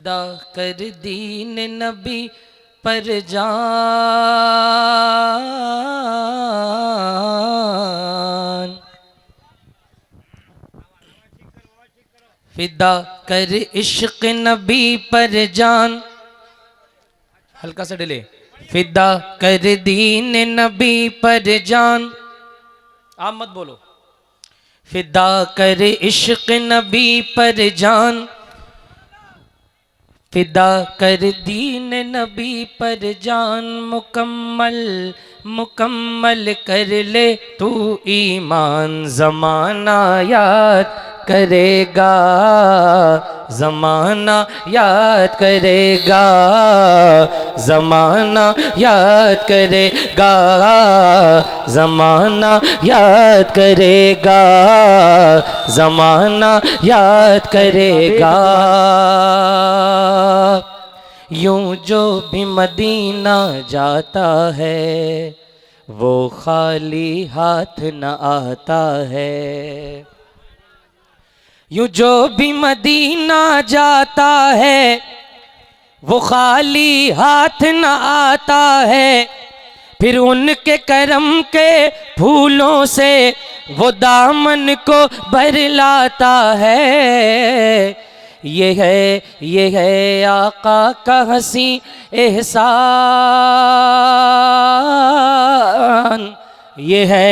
दा कर दीन नबी पर जान, फिदा कर इश्क नबी पर जान, हल्का सा डिले, फिदा कर दीन नबी पर जान, आप मत बोलो, फिदा कर इश्क नबी पर जान, फिदा कर दीन नबी पर जान, मुकम्मल मुकम्मल कर ले तू ईमान, ज़माना याद करेगा, ज़माना याद करेगा, ज़माना याद करेगा, ज़माना याद करेगा, ज़माना याद करेगा। यूं जो भी मदीना जाता है वो खाली हाथ न आता है, यूं जो भी मदीना जाता है वो खाली हाथ न आता है, फिर उनके करम के फूलों से वो दामन को भर लाता है। ये है आका का हंसी एहसान, ये है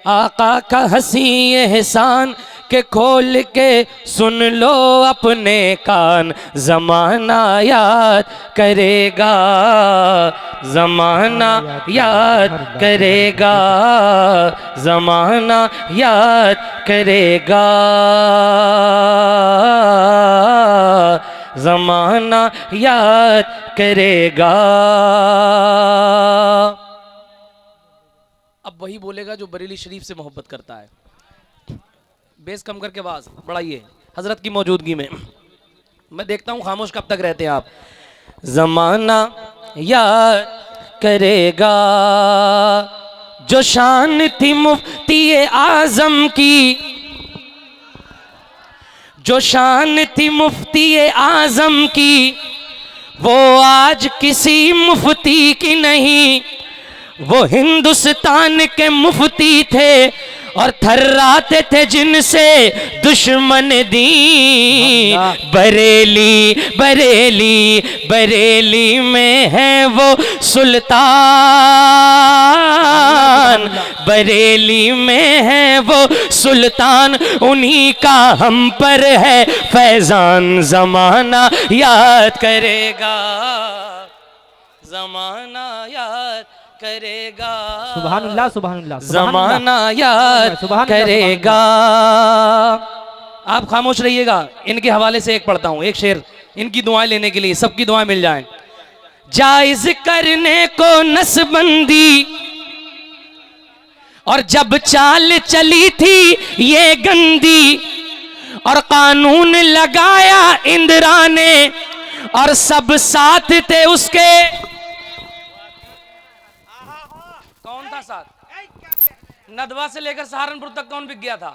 आका का हंसी एहसान के खोल के सुन लो अपने कान, ज़माना याद करेगा, ज़माना याद करेगा, ज़माना याद करेगा, ज़माना याद करेगा। अब वही बोलेगा जो बरेली शरीफ से मोहब्बत करता है। बेस कम करके आवाज बढ़ाइए हजरत की मौजूदगी में। मैं देखता हूं खामोश कब तक रहते हैं आप। ज़माना याद करेगा जो शान थी मुफ्ती आजम की, जो शान थी मुफ्ती आजम की, वो आज किसी मुफ्ती की नहीं, वो हिंदुस्तान के मुफ्ती थे और थर्राते थे जिनसे दुश्मन दी। बरेली बरेली बरेली में है वो सुल्तान, बरेली में है वो सुल्तान, उन्हीं का हम पर है फैजान, ज़माना याद करेगा, ज़माना याद करेगा, सुभानुल्लाह सुभानुल्लाह, ज़माना याद करेगा। आप खामोश रहिएगा, इनके हवाले से एक पढ़ता हूं, एक शेर इनकी दुआएं लेने के लिए, सबकी दुआएं मिल जाएं। जायज करने को नसबंदी और जब चाल चली थी ये गंदी, और कानून लगाया इंदिरा ने और सब साथ थे उसके। कौन था साथ? नदवा से लेकर सहारनपुर तक कौन बिक गया था?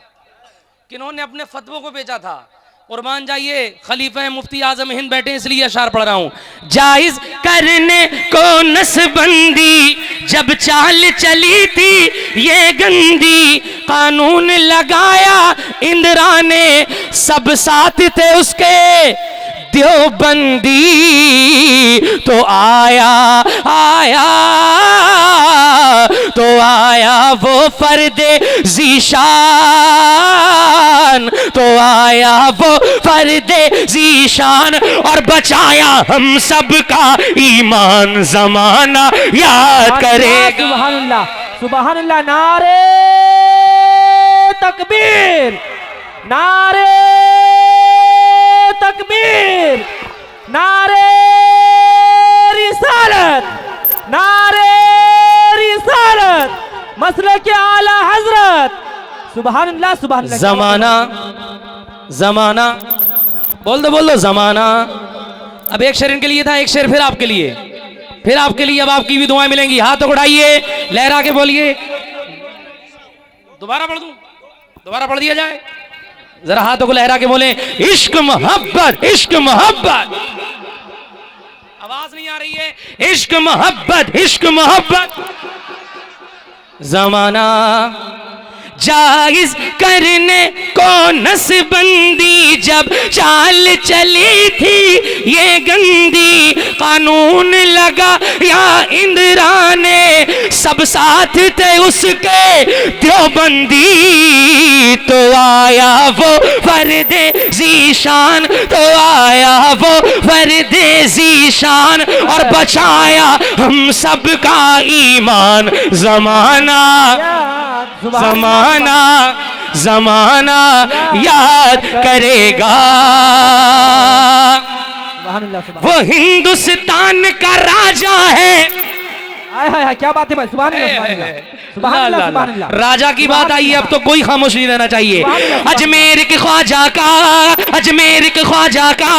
किन्होंने अपने फतवों को बेचा था? कुर्बान जाइए, खलीफा मुफ्ती आजम हिंद बैठे इसलिए अशार पढ़ रहा हूं। जायज करने को नसबंदी जब चाल चली थी ये गंदी, कानून लगाया इंदिरा ने सब साथ थे उसके। देवबंदी तो आया तो आया वो फर्दे ज़ीशान, तो आया वो फर्दे ज़ीशान और बचाया हम सब का ईमान, ज़माना याद करेगा। सुभानुल्लाह सुभानुल्लाह, नारे तकबीर, नारे तकबीर, नारे रिसालत, नारे रिसालत, मसले के आला हजरत, सुभानुल्लाह सुभानुल्लाह। ज़माना ज़माना बोल दो ज़माना। अब एक शेर इनके लिए था, एक शेर फिर आपके लिए, फिर आपके लिए। अब आपकी भी दुआएं मिलेंगी। हाथ उठाइए, लहरा के बोलिए। दोबारा पढ़ दूं? दोबारा पढ़ दिया जाए? जरा हाथों को लहरा के बोले, इश्क मोहब्बत, इश्क मोहब्बत। आवाज नहीं आ रही है। इश्क मोहब्बत, इश्क मोहब्बत। जमाना जायज करने को नसबंदी जब चाल चली थी ये गंदी, कानून लगा या इंदिरा ने, सब साथ थे उसके देवबंदी। तो आया वो फर्दे ज़ीशान, तो आया वो फर्दे ज़ीशान और बचाया हम सब का ईमान। जमाना जमाना जमाना याद करेगा, वो हिंदुस्तान का राजा है। हाय हाय हाय, क्या बात है भाई, सुभान अल्लाह, सुभान अल्लाह, सुभान अल्लाह, सुभान अल्लाह। राजा की बात आई है, अब तो कोई खामोश नहीं रहना चाहिए। अजमेर के ख्वाजा का, अजमेर के ख्वाजा का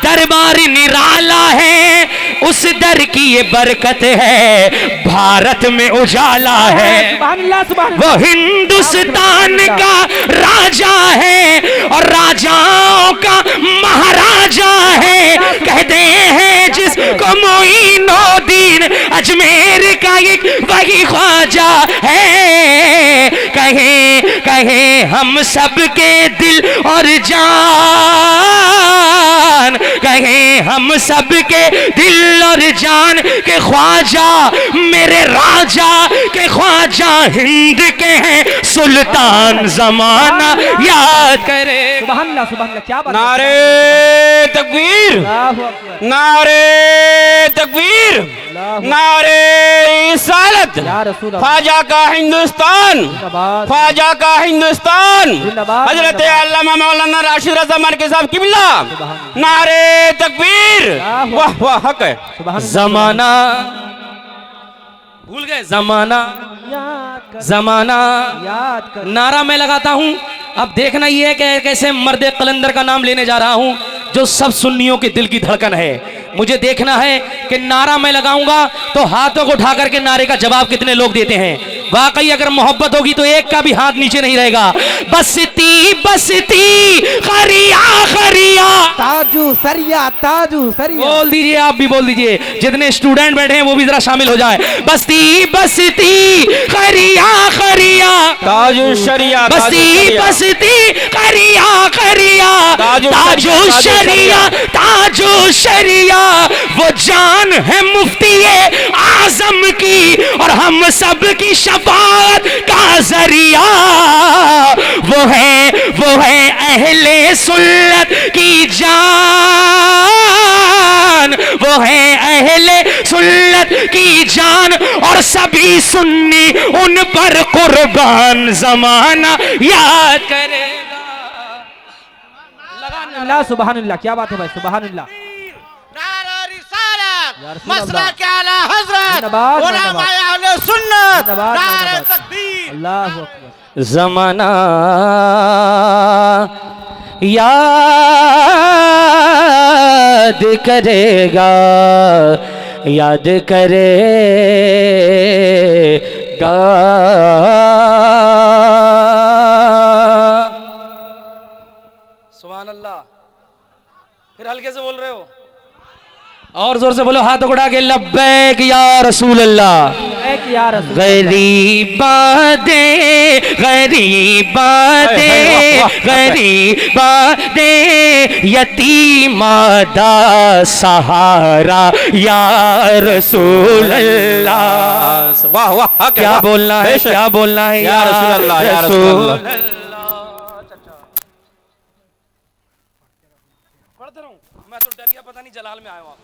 दरबार निराला है, उस दर की ये बरकत है, भारत में उजाला है। सुभान अल्लाह, सुभान वो हिंदुस्तान का राजा है और राजाओं का महाराजा है। कहते हैं जिसको मोइनुद्दीन, अजमेर का एक वही ख्वाजा है। कहे कहे हम सब के दिल और जान, कहे हम सब के दिल और जान के ख्वाजा, मेरे राजा के ख्वाजा हिंद के हैं सुल्तान। जमाना याद करे। सुभान अल्लाह, सुभान अल्लाह, क्या बात है। नारे तकबीर, अल्लाहु अकबर, नारे तकबीर, नारे रिसालत। या रसूल अल्लाह, ख्वाजा का हिंदुस्तान, जिंदाबाद, ख्वाजा का हिंदुस्तान, जिंदाबाद, हजरत जिंदाबाद। अल्लामा मौलाना राशिद रज़ा मालिकी साहब किबला। नारे तकबीर, वाह वाह हक है। सुभान अल्लाह, जमाना भूल गए, जमाना याद कर, जमाना याद कर। नारा मैं लगाता हूं। अब देखना ये है कि कैसे मर्द कलंदर का नाम लेने जा रहा हूं जो सब सुन्नियों के दिल की धड़कन है। मुझे देखना है कि नारा मैं लगाऊंगा तो हाथों को उठा करके नारे का जवाब कितने लोग देते हैं। वाकई अगर मोहब्बत होगी तो एक का भी हाथ नीचे नहीं रहेगा। बसती बसती खरिया खरिया, ताजू सरिया, ताजू सरिया। बोल दीजिए, आप भी बोल दीजिए, जितने स्टूडेंट बैठे हैं वो भी जरा शामिल हो जाए। बसती बसती खरिया खरिया, ताजु शरिया, बसती बसती खरिया खरिया, ताजो शरिया, ताजो शरिया। वो जान है मुफ्ती आजम की और हम सब की शफाअत का जरिया। वो है अहले सुन्नत की जान, वो है अहले सुन्नत की जान और सभी सुन्नी उन पर कुर्बान। जमाना याद करेगा। अल्लाह, सुभान अल्लाह, क्या बात है भाई, सुभान अल्लाह। नारे रिसालत, या रसूल मसला अल्लाह। के आला हजरत, जिंदाबाद, उलमाए अहले सुन्नत। जिंदाबाद, नारे जिंदाबाद। तकबीर। अल्लाहु अकबर। जमाना याद करेगा, याद करेगा। सुभान अल्लाह। फिर हल्के से बोल रहे हो और जोर से बोलो, हाथ उठा के लब्बैक या रसूल अल्लाह। एक या रसूल गरीबा दे, गरीबा दे, गरीबा दे, यतीमा दा सहारा या रसूल अल्लाह। वाह वाह हक है, क्या वाह। बोलना है, बेशक। क्या बोलना है या रसूल अल्लाह, या रसूल अल्लाह। पढ़ते रहूं मैं तो डर गया, पता नहीं जलाल में आया हूं।